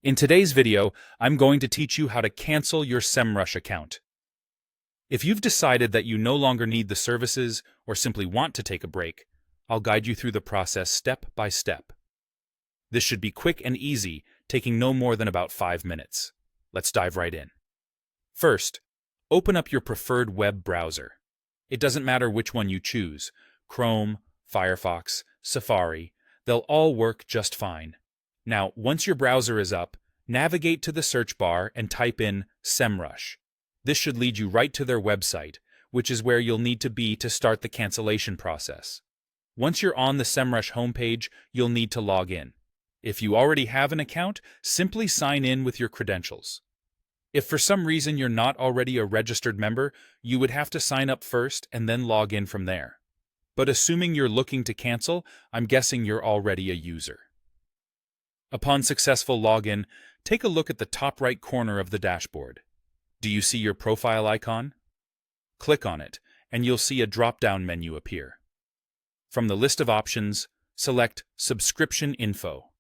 In today's video, I'm going to teach you how to cancel your Semrush account. If you've decided that you no longer need the services or simply want to take a break, I'll guide you through the process step by step. This should be quick and easy, taking no more than about 5 minutes. Let's dive right in. First, open up your preferred web browser. It doesn't matter which one you choose, Chrome, Firefox, Safari, they'll all work just fine. Now, once your browser is up, navigate to the search bar and type in Semrush. This should lead you right to their website, which is where you'll need to be to start the cancellation process. Once you're on the Semrush homepage, you'll need to log in. If you already have an account, simply sign in with your credentials. If for some reason you're not already a registered member, you would have to sign up first and then log in from there. But assuming you're looking to cancel, I'm guessing you're already a user. Upon successful login, take a look at the top right corner of the dashboard. Do you see your profile icon? Click on it, and you'll see a drop-down menu appear. From the list of options, select Subscription Info.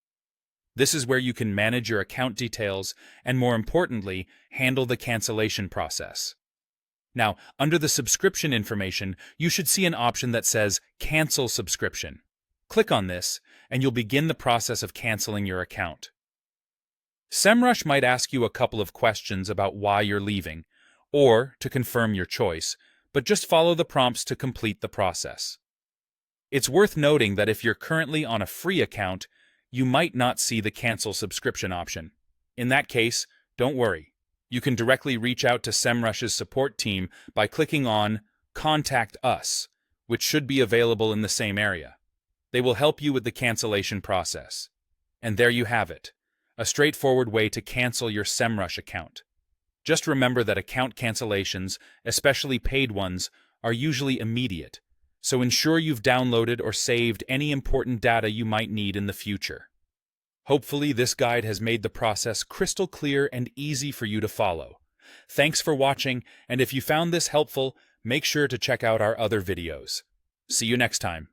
This is where you can manage your account details and, more importantly, handle the cancellation process. Now, under the subscription information, you should see an option that says Cancel Subscription. Click on this, and you'll begin the process of canceling your account. Semrush might ask you a couple of questions about why you're leaving, or to confirm your choice, but just follow the prompts to complete the process. It's worth noting that if you're currently on a free account, you might not see the Cancel Subscription option. In that case, don't worry. You can directly reach out to Semrush's support team by clicking on Contact Us, which should be available in the same area. They will help you with the cancellation process. And there you have it, a straightforward way to cancel your Semrush account. Just remember that account cancellations, especially paid ones, are usually immediate, so ensure you've downloaded or saved any important data you might need in the future. Hopefully, this guide has made the process crystal clear and easy for you to follow. Thanks for watching, and if you found this helpful, make sure to check out our other videos. See you next time.